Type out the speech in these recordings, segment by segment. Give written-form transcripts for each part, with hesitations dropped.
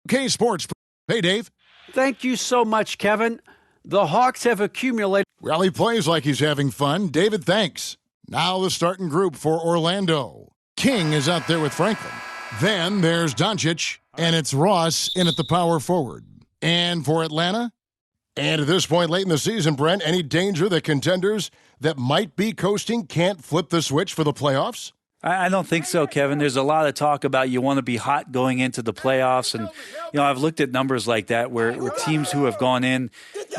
K Sports. Hey, Dave. Thank you so much, Kevin. The Hawks have accumulated. Well, he plays like he's having fun. David, thanks. Now the starting group for Orlando. King is out there with Franklin. Then there's Doncic, and it's Ross in at the power forward. And for Atlanta, and at this point late in the season, Brent, any danger that contenders that might be coasting can't flip the switch for the playoffs? I don't think so, Kevin. There's a lot of talk about you want to be hot going into the playoffs. And, I've looked at numbers like that where teams who have gone in,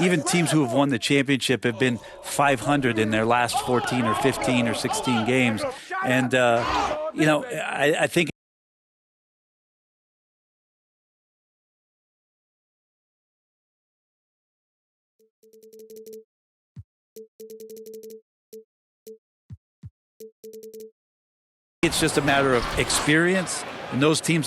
even teams who have won the championship, have been 500 in their last 14 or 15 or 16 games. And, I think it's just a matter of experience, and those teams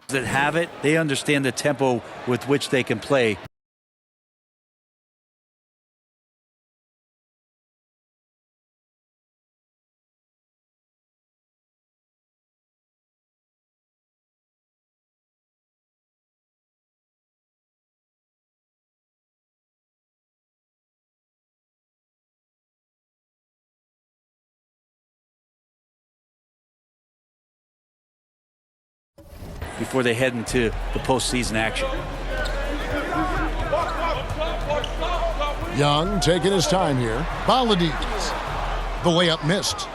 that have it, they understand the tempo with which they can play. Before they head into the postseason action. Young taking his time here. Baladies. The layup missed.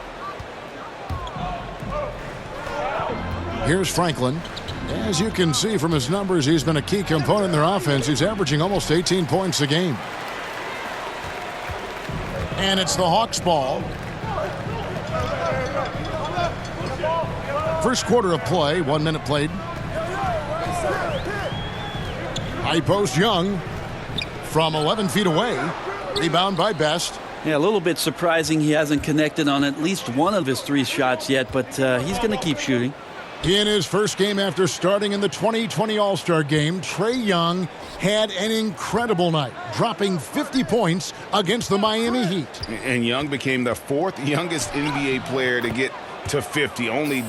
Here's Franklin. As you can see from his numbers, he's been a key component in their offense. He's averaging almost 18 points a game. And it's the Hawks ball. First quarter of play, 1 minute played. High post Young from 11 feet away. Rebound by Best. Yeah, a little bit surprising he hasn't connected on at least one of his 3 shots yet, but he's going to keep shooting. In his first game after starting in the 2020 All-Star Game, Trae Young had an incredible night, dropping 50 points against the Miami Heat. And Young became the 4th youngest NBA player to get to 50, only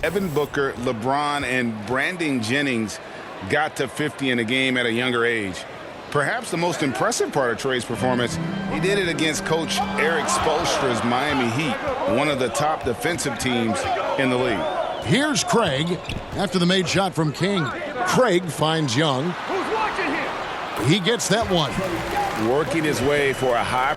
Devin Booker, LeBron, and Brandon Jennings got to 50 in a game at a younger age. Perhaps the most impressive part of Trae's performance, he did it against Coach Eric Spoelstra's Miami Heat, one of the top defensive teams in the league. Here's Craig after the made shot from King. Craig finds Young. He gets that one. Working his way for a high.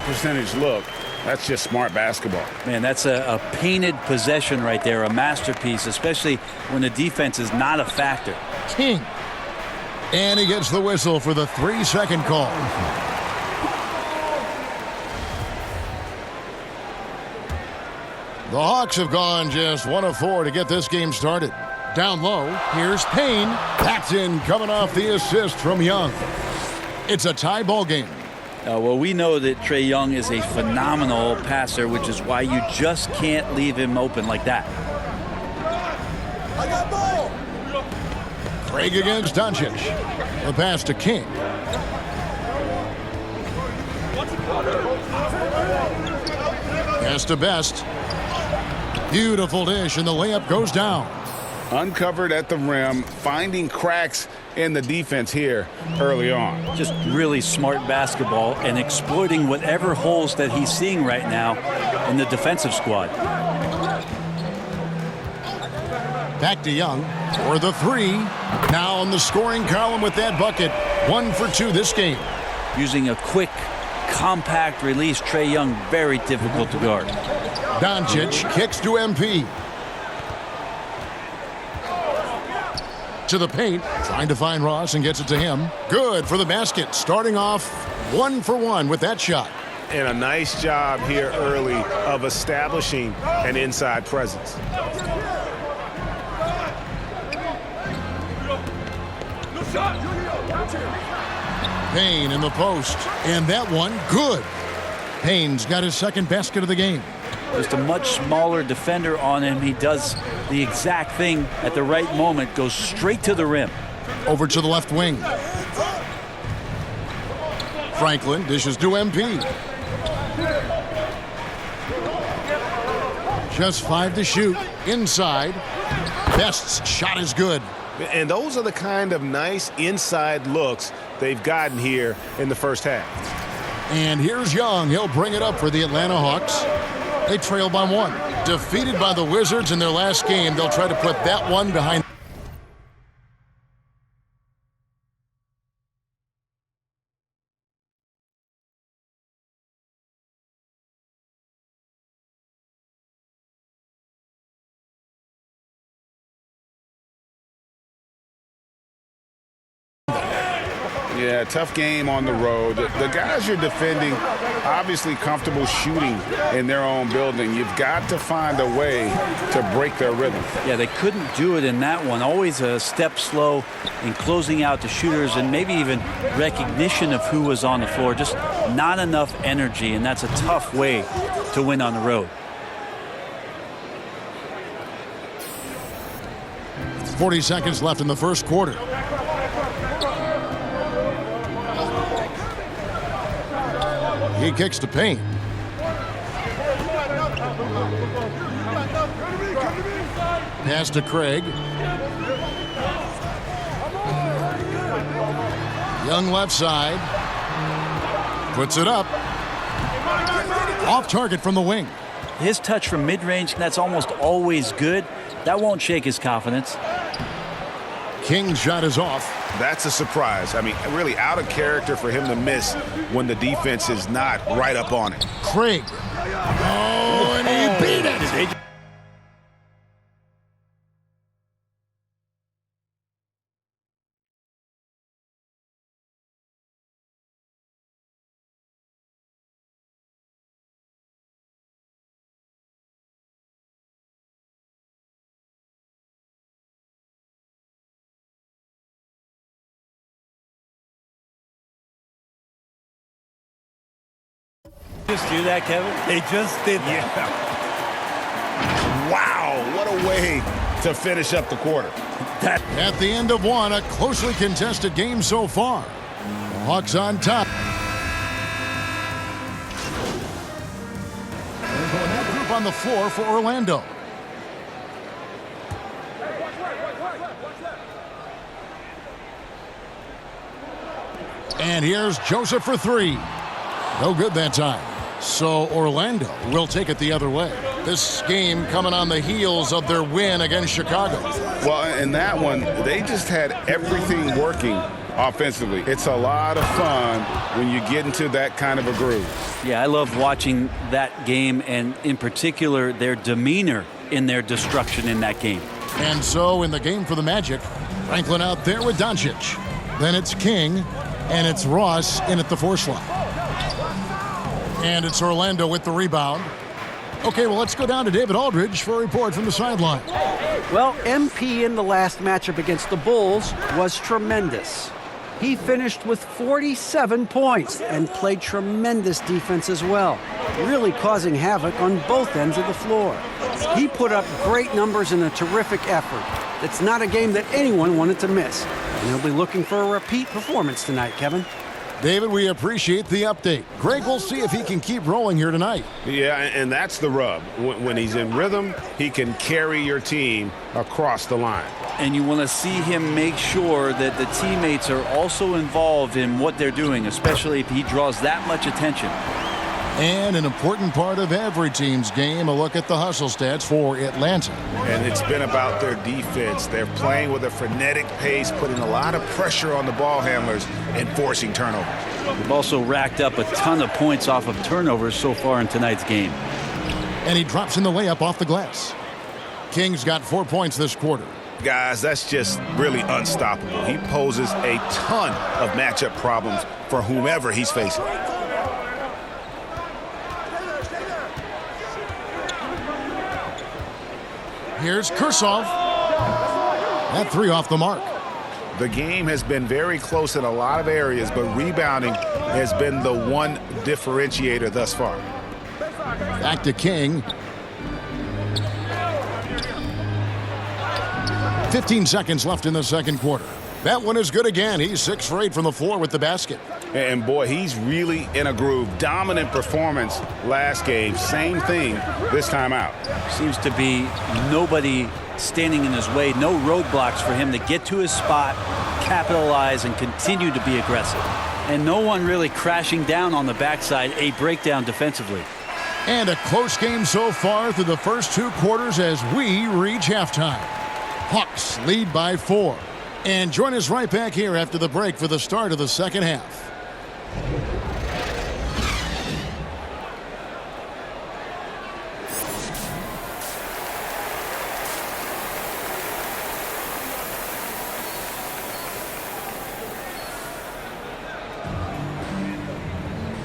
Percentage look. That's just smart basketball. Man, that's a painted possession right there, a masterpiece, especially when the defense is not a factor. King. And he gets the whistle for the 3-second call. The Hawks have gone just 1 of 4 to get this game started. Down low, here's Payne. That's in, coming off the assist from Young. It's a tie ball game. Well, we know that Trae Young is a phenomenal passer, which is why you just can't leave him open like that. I got ball. Craig against Doncic. The pass to King. Pass to Best. Beautiful dish, and the layup goes down. Uncovered at the rim, finding cracks in the defense here early on. Just really smart basketball and exploiting whatever holes that he's seeing right now in the defensive squad. Back to Young for the three. Now on the scoring column with that bucket. 1 for 2 this game. Using a quick, compact release, Trae Young, very difficult to guard. Doncic kicks to MP. To the paint, trying to find Ross and gets it to him. Good for the basket, starting off 1 for 1 with that shot. And a nice job here early of establishing an inside presence. Payne in the post, and that one good. Payne's got his second basket of the game. Just a much smaller defender on him. He does the exact thing at the right moment, goes straight to the rim. Over to the left wing. Franklin dishes to MP. Just 5 to shoot. Inside. Best's shot is good. And those are the kind of nice inside looks they've gotten here in the first half. And here's Young. He'll bring it up for the Atlanta Hawks. They trail by 1. Defeated by the Wizards in their last game, they'll try to put that one behind. Yeah, tough game on the road. The guys you're defending, obviously comfortable shooting in their own building. You've got to find a way to break their rhythm. Yeah, they couldn't do it in that one. Always a step slow in closing out the shooters and maybe even recognition of who was on the floor. Just not enough energy, and that's a tough way to win on the road. 40 seconds left in the first quarter. He kicks to Payne. Pass to Craig. Young left side. Puts it up. Off target from the wing. His touch from mid-range, that's almost always good. That won't shake his confidence. King's shot is off. That's a surprise. I mean, really out of character for him to miss when the defense is not right up on it. Craig. Oh, and he beat it. Just do that, Kevin? They just did that. Yeah. Wow, what a way to finish up the quarter. At the end of one, a closely contested game so far. The Hawks on top. There's a new group on the floor for Orlando. And here's Joseph for 3. No good that time. So Orlando will take it the other way. This game coming on the heels of their win against Chicago. Well, in that one, they just had everything working offensively. It's a lot of fun when you get into that kind of a groove. Yeah, I love watching that game, and in particular, their demeanor in their destruction in that game. And so in the game for the Magic, Franklin out there with Doncic. Then it's King, and it's Ross in at the 4 slot. And it's Orlando with the rebound. Okay, well, let's go down to David Aldridge for a report from the sideline. Well, MP in the last matchup against the Bulls was tremendous. He finished with 47 points and played tremendous defense as well, really causing havoc on both ends of the floor. He put up great numbers in a terrific effort. It's not a game that anyone wanted to miss. And he'll be looking for a repeat performance tonight, Kevin. David, we appreciate the update. Greg, we'll see if he can keep rolling here tonight. Yeah, and that's the rub. When he's in rhythm, he can carry your team across the line. And you want to see him make sure that the teammates are also involved in what they're doing, especially if he draws that much attention. And an important part of every team's game, a look at the hustle stats for Atlanta. And it's been about their defense. They're playing with a frenetic pace, putting a lot of pressure on the ball handlers and forcing turnovers. They've also racked up a ton of points off of turnovers so far in tonight's game. And he drops in the layup off the glass. King's got 4 points this quarter. Guys, that's just really unstoppable. He poses a ton of matchup problems for whomever he's facing. Here's Kursov. That three off the mark. The game has been very close in a lot of areas, but rebounding has been the one differentiator thus far. Back to King. 15 seconds left in the second quarter. That one is good again. He's 6 for 8 from the floor with the basket. And boy, he's really in a groove. Dominant performance last game. Same thing this time out. Seems to be nobody standing in his way, no roadblocks for him to get to his spot, capitalize, and continue to be aggressive. And no one really crashing down on the backside, a breakdown defensively. And a close game so far through the first 2 quarters as we reach halftime. Hawks lead by 4. And join us right back here after the break for the start of the second half.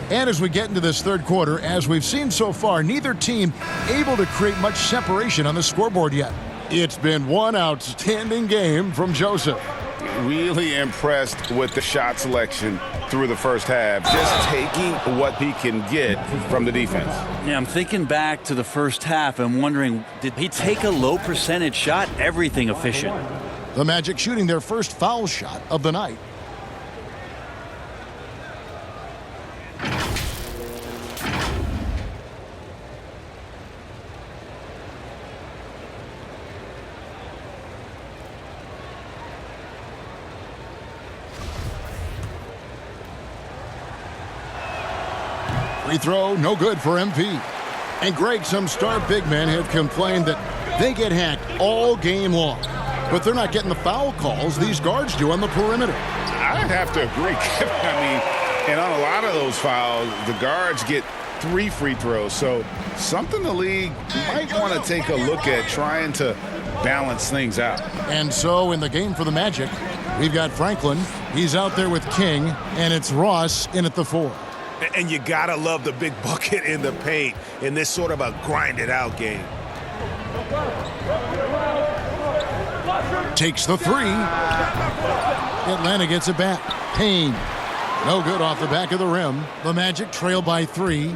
And as we get into this third quarter, as we've seen so far, neither team able to create much separation on the scoreboard yet. It's been one outstanding game from Joseph. Really impressed with the shot selection through the first half. Just taking what he can get from the defense. Yeah, I'm thinking back to the first half and wondering, did he take a low percentage shot? Everything efficient. The Magic shooting their first foul shot of the night. Free throw, no good for MP. And Greg, some star big men have complained that they get hacked all game long. But they're not getting the foul calls these guards do on the perimeter. I'd have to agree, Kevin. I mean, and on a lot of those fouls, the guards get 3 free throws. So something the league might want to take a look at, trying to balance things out. And so in the game for the Magic, we've got Franklin. He's out there with King, and it's Ross in at the 4. And you gotta love the big bucket in the paint in this sort of a grinded-out game. Takes the 3. Atlanta gets it back. Payne. No good off the back of the rim. The Magic trail by 3.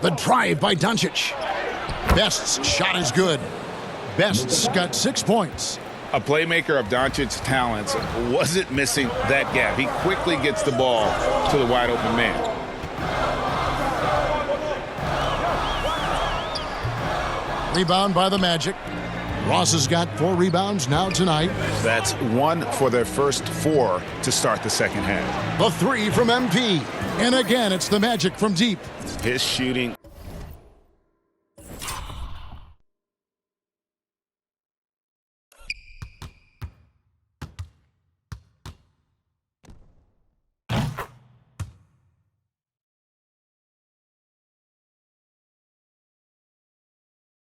The drive by Doncic. Best's shot is good. Best's got 6 points. A playmaker of Doncic's talents wasn't missing that gap. He quickly gets the ball to the wide open man. Rebound by the Magic. Ross has got 4 rebounds now tonight. That's 1 for their first 4 to start the second half. The 3 from MP. And again, it's the Magic from deep. His shooting